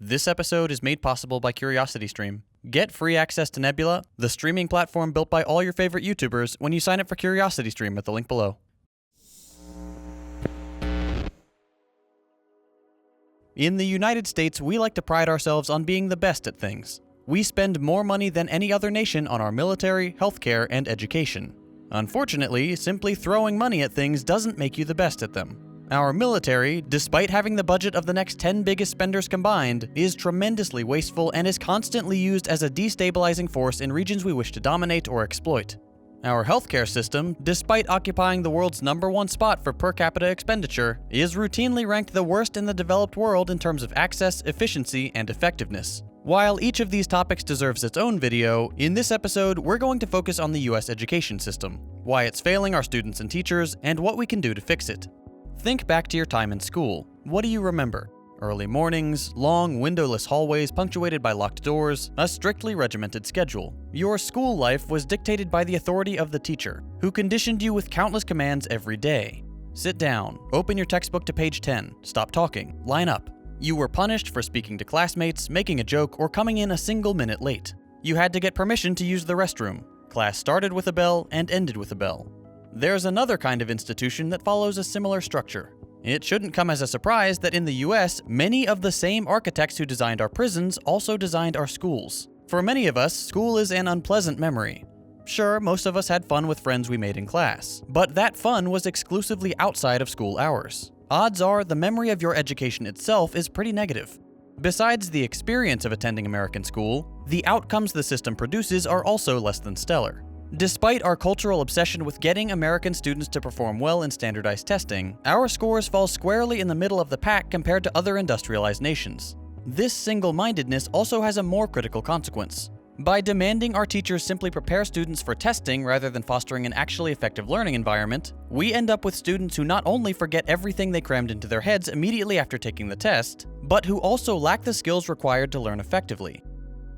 This episode is made possible by CuriosityStream. Get free access to Nebula, the streaming platform built by all your favorite YouTubers, when you sign up for CuriosityStream at the link below. In the United States, we like to pride ourselves on being the best at things. We spend more money than any other nation on our military, healthcare, and education. Unfortunately, simply throwing money at things doesn't make you the best at them. Our military, despite having the budget of the next 10 biggest spenders combined, is tremendously wasteful and is constantly used as a destabilizing force in regions we wish to dominate or exploit. Our healthcare system, despite occupying the world's #1 spot for per capita expenditure, is routinely ranked the worst in the developed world in terms of access, efficiency, and effectiveness. While each of these topics deserves its own video, in this episode we're going to focus on the US education system, why it's failing our students and teachers, and what we can do to fix it. Think back to your time in school. What do you remember? Early mornings, long windowless hallways punctuated by locked doors, a strictly regimented schedule. Your school life was dictated by the authority of the teacher, who conditioned you with countless commands every day. Sit down, open your textbook to page 10, stop talking, line up. You were punished for speaking to classmates, making a joke, or coming in a single minute late. You had to get permission to use the restroom. Class started with a bell and ended with a bell. There's another kind of institution that follows a similar structure. It shouldn't come as a surprise that in the US, many of the same architects who designed our prisons also designed our schools. For many of us, school is an unpleasant memory. Sure, most of us had fun with friends we made in class, but that fun was exclusively outside of school hours. Odds are the memory of your education itself is pretty negative. Besides the experience of attending American school, the outcomes the system produces are also less than stellar. Despite our cultural obsession with getting American students to perform well in standardized testing, our scores fall squarely in the middle of the pack compared to other industrialized nations. This single-mindedness also has a more critical consequence. By demanding our teachers simply prepare students for testing rather than fostering an actually effective learning environment, we end up with students who not only forget everything they crammed into their heads immediately after taking the test, but who also lack the skills required to learn effectively.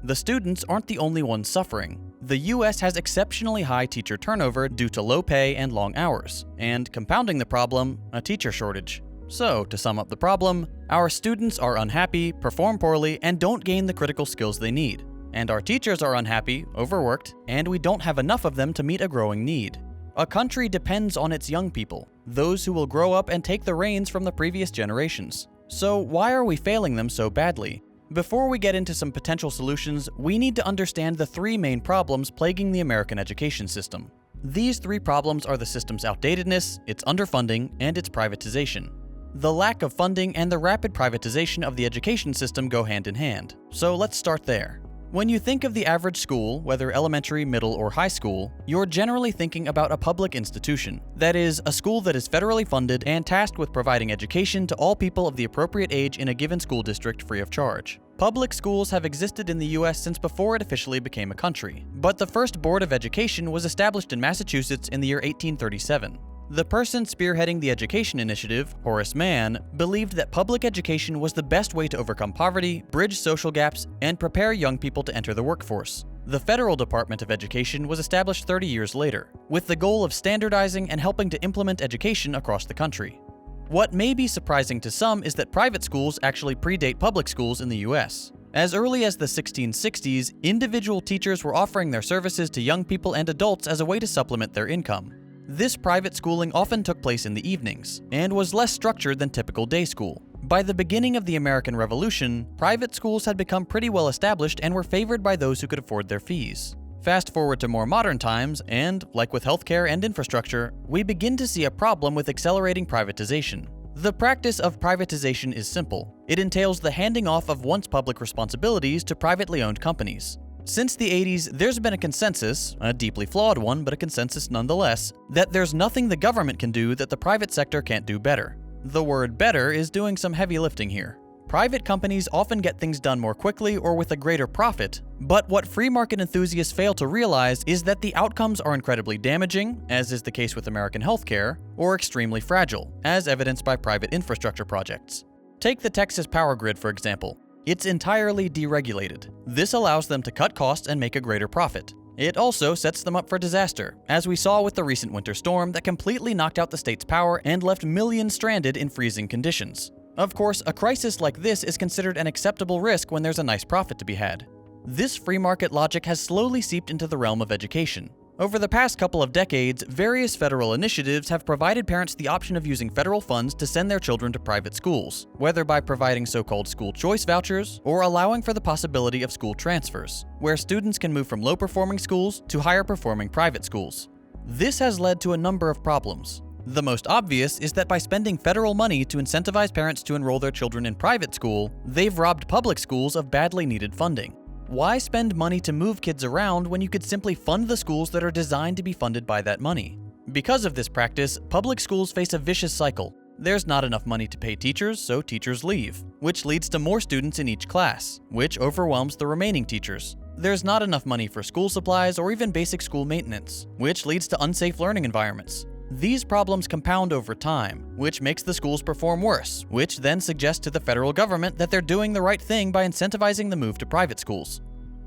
The students aren't the only ones suffering. The US has exceptionally high teacher turnover due to low pay and long hours, and compounding the problem, a teacher shortage. So, to sum up the problem, our students are unhappy, perform poorly, and don't gain the critical skills they need. And our teachers are unhappy, overworked, and we don't have enough of them to meet a growing need. A country depends on its young people, those who will grow up and take the reins from the previous generations. So why are we failing them so badly? Before we get into some potential solutions, we need to understand the three main problems plaguing the American education system. These three problems are the system's outdatedness, its underfunding, and its privatization. The lack of funding and the rapid privatization of the education system go hand in hand. So let's start there. When you think of the average school, whether elementary, middle, or high school, you're generally thinking about a public institution. That is, a school that is federally funded and tasked with providing education to all people of the appropriate age in a given school district free of charge. Public schools have existed in the US since before it officially became a country, but the first Board of Education was established in Massachusetts in the year 1837. The person spearheading the education initiative, Horace Mann, believed that public education was the best way to overcome poverty, bridge social gaps, and prepare young people to enter the workforce. The Federal Department of Education was established 30 years later, with the goal of standardizing and helping to implement education across the country. What may be surprising to some is that private schools actually predate public schools in the US. As early as the 1660s, individual teachers were offering their services to young people and adults as a way to supplement their income. This private schooling often took place in the evenings, and was less structured than typical day school. By the beginning of the American Revolution, private schools had become pretty well established and were favored by those who could afford their fees. Fast forward to more modern times, and, like with healthcare and infrastructure, we begin to see a problem with accelerating privatization. The practice of privatization is simple. It entails the handing off of once public responsibilities to privately owned companies. Since the 80s, there's been a consensus, a deeply flawed one, but a consensus nonetheless, that there's nothing the government can do that the private sector can't do better. The word better is doing some heavy lifting here. Private companies often get things done more quickly or with a greater profit, but what free market enthusiasts fail to realize is that the outcomes are incredibly damaging, as is the case with American healthcare, or extremely fragile, as evidenced by private infrastructure projects. Take the Texas power grid, for example. It's entirely deregulated. This allows them to cut costs and make a greater profit. It also sets them up for disaster, as we saw with the recent winter storm that completely knocked out the state's power and left millions stranded in freezing conditions. Of course, a crisis like this is considered an acceptable risk when there's a nice profit to be had. This free market logic has slowly seeped into the realm of education. Over the past couple of decades, various federal initiatives have provided parents the option of using federal funds to send their children to private schools, whether by providing so-called school choice vouchers or allowing for the possibility of school transfers, where students can move from low-performing schools to higher-performing private schools. This has led to a number of problems. The most obvious is that by spending federal money to incentivize parents to enroll their children in private school, they've robbed public schools of badly needed funding. Why spend money to move kids around when you could simply fund the schools that are designed to be funded by that money? Because of this practice, public schools face a vicious cycle. There's not enough money to pay teachers, so teachers leave, which leads to more students in each class, which overwhelms the remaining teachers. There's not enough money for school supplies or even basic school maintenance, which leads to unsafe learning environments. These problems compound over time, which makes the schools perform worse, which then suggests to the federal government that they're doing the right thing by incentivizing the move to private schools.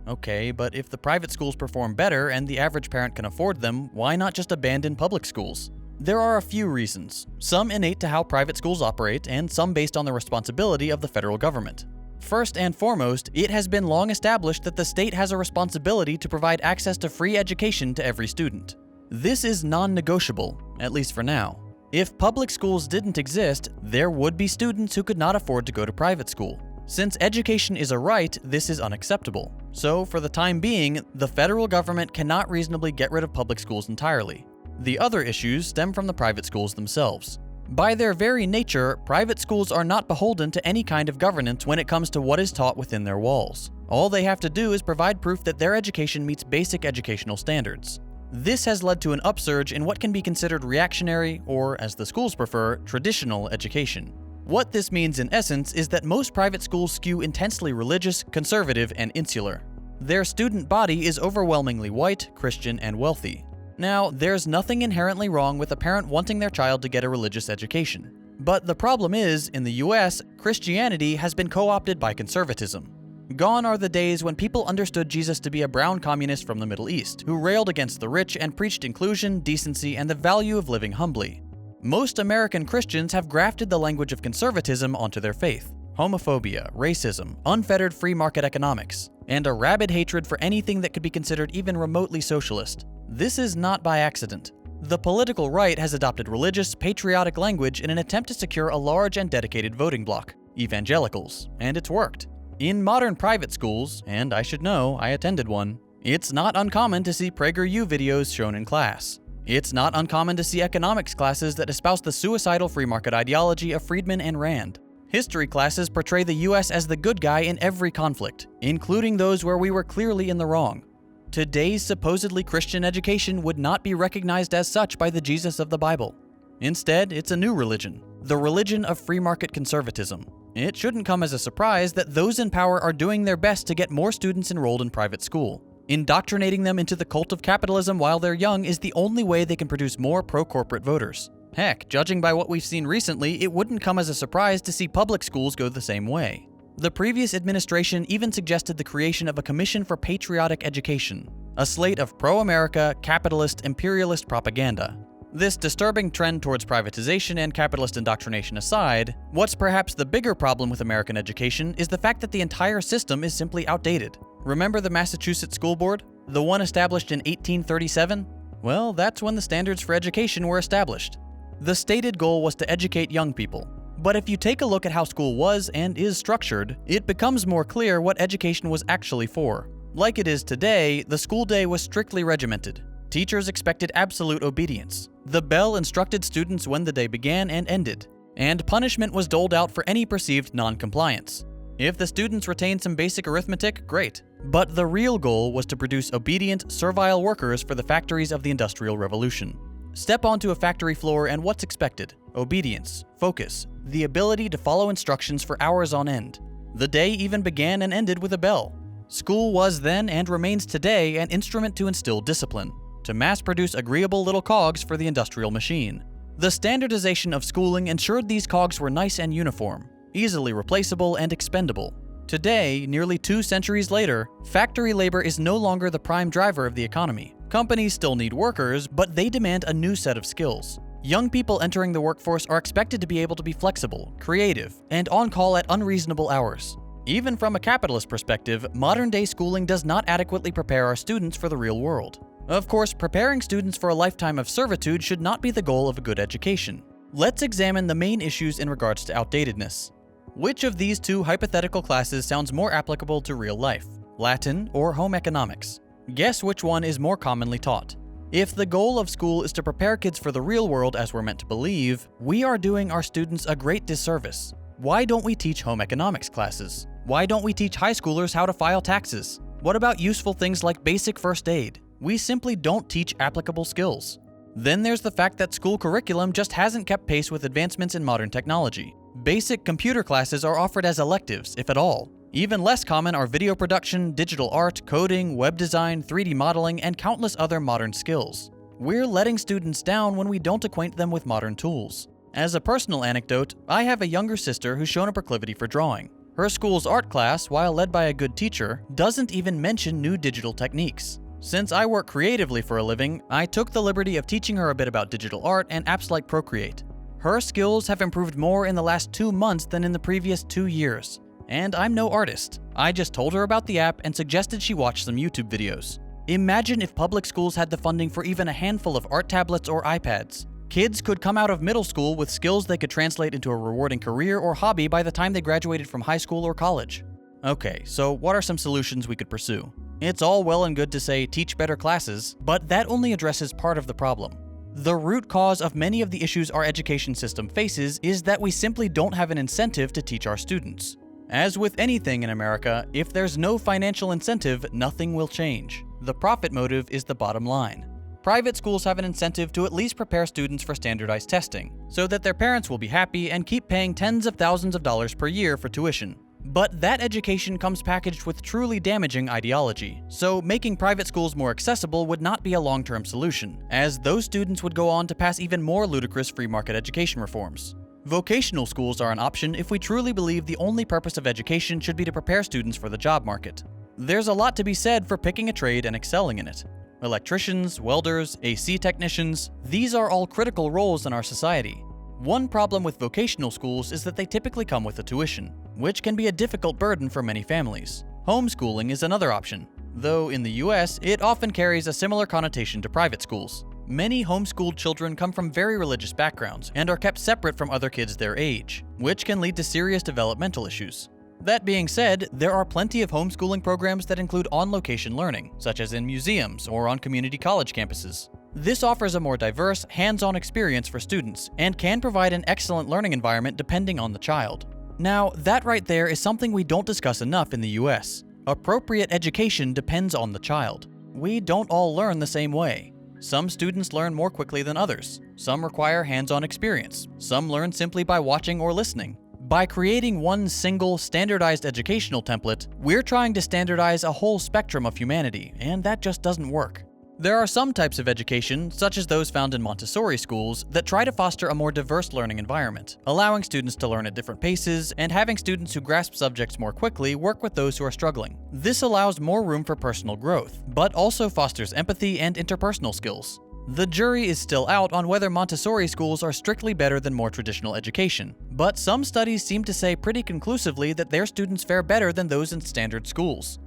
Okay, but if the private schools perform better and the average parent can afford them, why not just abandon public schools? There are a few reasons, some innate to how private schools operate and some based on the responsibility of the federal government. First and foremost, it has been long established that the state has a responsibility to provide access to free education to every student. This is non-negotiable, at least for now. If public schools didn't exist, there would be students who could not afford to go to private school. Since education is a right, this is unacceptable. So, for the time being, the federal government cannot reasonably get rid of public schools entirely. The other issues stem from the private schools themselves. By their very nature, private schools are not beholden to any kind of governance when it comes to what is taught within their walls. All they have to do is provide proof that their education meets basic educational standards. This has led to an upsurge in what can be considered reactionary, or as the schools prefer, traditional education. What this means in essence is that most private schools skew intensely religious, conservative, and insular. Their student body is overwhelmingly white, Christian, and wealthy. Now, there's nothing inherently wrong with a parent wanting their child to get a religious education. But the problem is, in the US, Christianity has been co-opted by conservatism. Gone are the days when people understood Jesus to be a brown communist from the Middle East, who railed against the rich and preached inclusion, decency, and the value of living humbly. Most American Christians have grafted the language of conservatism onto their faith. Homophobia, racism, unfettered free market economics, and a rabid hatred for anything that could be considered even remotely socialist. This is not by accident. The political right has adopted religious, patriotic language in an attempt to secure a large and dedicated voting bloc, evangelicals, and it's worked. In modern private schools, and I should know, I attended one, it's not uncommon to see PragerU videos shown in class. It's not uncommon to see economics classes that espouse the suicidal free market ideology of Friedman and Rand. History classes portray the US as the good guy in every conflict, including those where we were clearly in the wrong. Today's supposedly Christian education would not be recognized as such by the Jesus of the Bible. Instead, it's a new religion, the religion of free market conservatism. It shouldn't come as a surprise that those in power are doing their best to get more students enrolled in private school. Indoctrinating them into the cult of capitalism while they're young is the only way they can produce more pro-corporate voters. Heck, judging by what we've seen recently, it wouldn't come as a surprise to see public schools go the same way. The previous administration even suggested the creation of a commission for patriotic education, a slate of pro-America, capitalist, imperialist propaganda. This disturbing trend towards privatization and capitalist indoctrination aside, what's perhaps the bigger problem with American education is the fact that the entire system is simply outdated. Remember the Massachusetts School Board? The one established in 1837? Well, that's when the standards for education were established. The stated goal was to educate young people. But if you take a look at how school was and is structured, it becomes more clear what education was actually for. Like it is today, the school day was strictly regimented. Teachers expected absolute obedience. The bell instructed students when the day began and ended, and punishment was doled out for any perceived non-compliance. If the students retained some basic arithmetic, great. But the real goal was to produce obedient, servile workers for the factories of the Industrial Revolution. Step onto a factory floor and what's expected? Obedience, focus, the ability to follow instructions for hours on end. The day even began and ended with a bell. School was then and remains today an instrument to instill discipline, to mass-produce agreeable little cogs for the industrial machine. The standardization of schooling ensured these cogs were nice and uniform, easily replaceable and expendable. Today, nearly 2 centuries later, factory labor is no longer the prime driver of the economy. Companies still need workers, but they demand a new set of skills. Young people entering the workforce are expected to be able to be flexible, creative, and on call at unreasonable hours. Even from a capitalist perspective, modern-day schooling does not adequately prepare our students for the real world. Of course, preparing students for a lifetime of servitude should not be the goal of a good education. Let's examine the main issues in regards to outdatedness. Which of these two hypothetical classes sounds more applicable to real life? Latin or home economics? Guess which one is more commonly taught. If the goal of school is to prepare kids for the real world as we're meant to believe, we are doing our students a great disservice. Why don't we teach home economics classes? Why don't we teach high schoolers how to file taxes? What about useful things like basic first aid? We simply don't teach applicable skills. Then there's the fact that school curriculum just hasn't kept pace with advancements in modern technology. Basic computer classes are offered as electives, if at all. Even less common are video production, digital art, coding, web design, 3D modeling, and countless other modern skills. We're letting students down when we don't acquaint them with modern tools. As a personal anecdote, I have a younger sister who's shown a proclivity for drawing. Her school's art class, while led by a good teacher, doesn't even mention new digital techniques. Since I work creatively for a living, I took the liberty of teaching her a bit about digital art and apps like Procreate. Her skills have improved more in the last 2 months than in the previous 2 years. And I'm no artist. I just told her about the app and suggested she watch some YouTube videos. Imagine if public schools had the funding for even a handful of art tablets or iPads. Kids could come out of middle school with skills they could translate into a rewarding career or hobby by the time they graduated from high school or college. Okay, so what are some solutions we could pursue? It's all well and good to say teach better classes, but that only addresses part of the problem. The root cause of many of the issues our education system faces is that we simply don't have an incentive to teach our students. As with anything in America, if there's no financial incentive, nothing will change. The profit motive is the bottom line. Private schools have an incentive to at least prepare students for standardized testing, so that their parents will be happy and keep paying tens of thousands of dollars per year for tuition. But that education comes packaged with truly damaging ideology, so making private schools more accessible would not be a long-term solution, as those students would go on to pass even more ludicrous free market education reforms. Vocational schools are an option if we truly believe the only purpose of education should be to prepare students for the job market. There's a lot to be said for picking a trade and excelling in it. Electricians, welders, AC technicians, these are all critical roles in our society. One problem with vocational schools is that they typically come with a tuition, which can be a difficult burden for many families. Homeschooling is another option, though in the US, it often carries a similar connotation to private schools. Many homeschooled children come from very religious backgrounds and are kept separate from other kids their age, which can lead to serious developmental issues. That being said, there are plenty of homeschooling programs that include on-location learning, such as in museums or on community college campuses. This offers a more diverse, hands-on experience for students and can provide an excellent learning environment depending on the child. Now, that right there is something we don't discuss enough in the US. Appropriate education depends on the child. We don't all learn the same way. Some students learn more quickly than others. Some require hands-on experience. Some learn simply by watching or listening. By creating one single, standardized educational template, we're trying to standardize a whole spectrum of humanity, and that just doesn't work. There are some types of education, such as those found in Montessori schools, that try to foster a more diverse learning environment, allowing students to learn at different paces and having students who grasp subjects more quickly work with those who are struggling. This allows more room for personal growth, but also fosters empathy and interpersonal skills. The jury is still out on whether Montessori schools are strictly better than more traditional education, but some studies seem to say pretty conclusively that their students fare better than those in standard schools.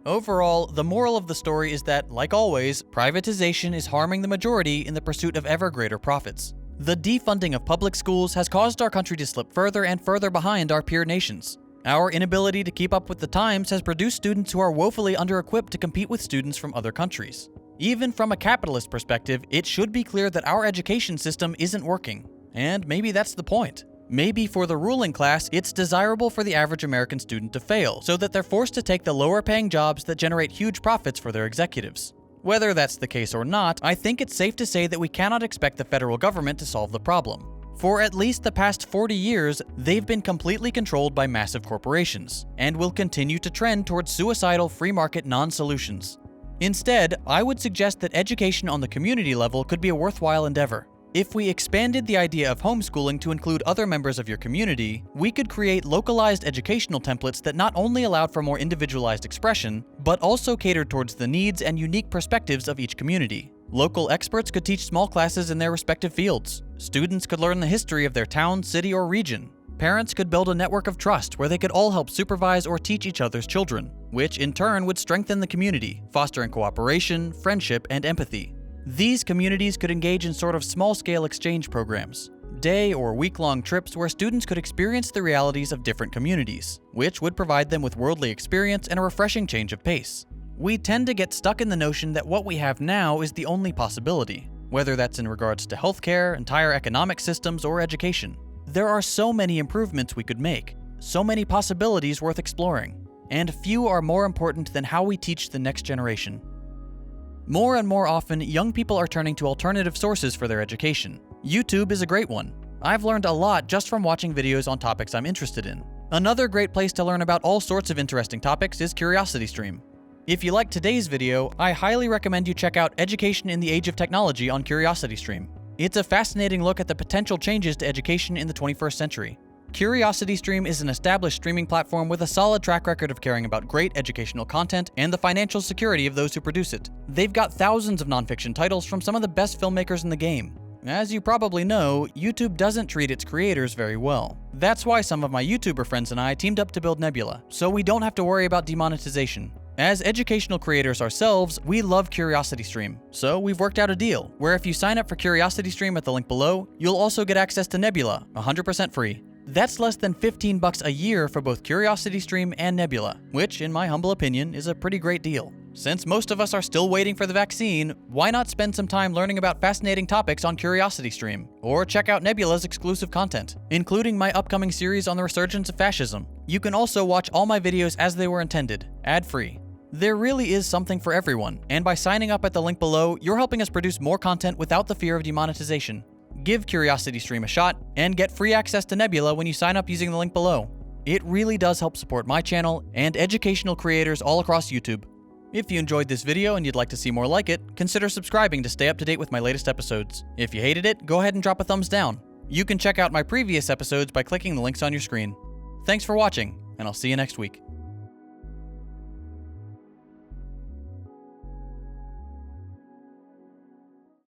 Overall, the moral of the story is that, like always, privatization is harming the majority in the pursuit of ever greater profits. The defunding of public schools has caused our country to slip further and further behind our peer nations. Our inability to keep up with the times has produced students who are woefully under-equipped to compete with students from other countries. Even from a capitalist perspective, it should be clear that our education system isn't working. And maybe that's the point. Maybe for the ruling class, it's desirable for the average American student to fail, so that they're forced to take the lower-paying jobs that generate huge profits for their executives. Whether that's the case or not, I think it's safe to say that we cannot expect the federal government to solve the problem. For at least the past 40 years, they've been completely controlled by massive corporations, and will continue to trend towards suicidal free market non-solutions. Instead, I would suggest that education on the community level could be a worthwhile endeavor. If we expanded the idea of homeschooling to include other members of your community, we could create localized educational templates that not only allowed for more individualized expression, but also catered towards the needs and unique perspectives of each community. Local experts could teach small classes in their respective fields. Students could learn the history of their town, city, or region. Parents could build a network of trust where they could all help supervise or teach each other's children, which in turn would strengthen the community, fostering cooperation, friendship, and empathy. These communities could engage in sort of small-scale exchange programs, day or week-long trips where students could experience the realities of different communities, which would provide them with worldly experience and a refreshing change of pace. We tend to get stuck in the notion that what we have now is the only possibility, whether that's in regards to healthcare, entire economic systems, or education. There are so many improvements we could make, so many possibilities worth exploring, and few are more important than how we teach the next generation. More and more often, young people are turning to alternative sources for their education. YouTube is a great one. I've learned a lot just from watching videos on topics I'm interested in. Another great place to learn about all sorts of interesting topics is CuriosityStream. If you liked today's video, I highly recommend you check out Education in the Age of Technology on CuriosityStream. It's a fascinating look at the potential changes to education in the 21st century. CuriosityStream is an established streaming platform with a solid track record of caring about great educational content and the financial security of those who produce it. They've got thousands of nonfiction titles from some of the best filmmakers in the game. As you probably know, YouTube doesn't treat its creators very well. That's why some of my YouTuber friends and I teamed up to build Nebula, so we don't have to worry about demonetization. As educational creators ourselves, we love CuriosityStream, so we've worked out a deal where if you sign up for CuriosityStream at the link below, you'll also get access to Nebula, 100% free. That's less than $15 a year for both CuriosityStream and Nebula, which, in my humble opinion, is a pretty great deal. Since most of us are still waiting for the vaccine, why not spend some time learning about fascinating topics on CuriosityStream? Or check out Nebula's exclusive content, including my upcoming series on the resurgence of fascism. You can also watch all my videos as they were intended, ad-free. There really is something for everyone, and by signing up at the link below, you're helping us produce more content without the fear of demonetization. Give CuriosityStream a shot, and get free access to Nebula when you sign up using the link below. It really does help support my channel and educational creators all across YouTube. If you enjoyed this video and you'd like to see more like it, consider subscribing to stay up to date with my latest episodes. If you hated it, go ahead and drop a thumbs down. You can check out my previous episodes by clicking the links on your screen. Thanks for watching, and I'll see you next week.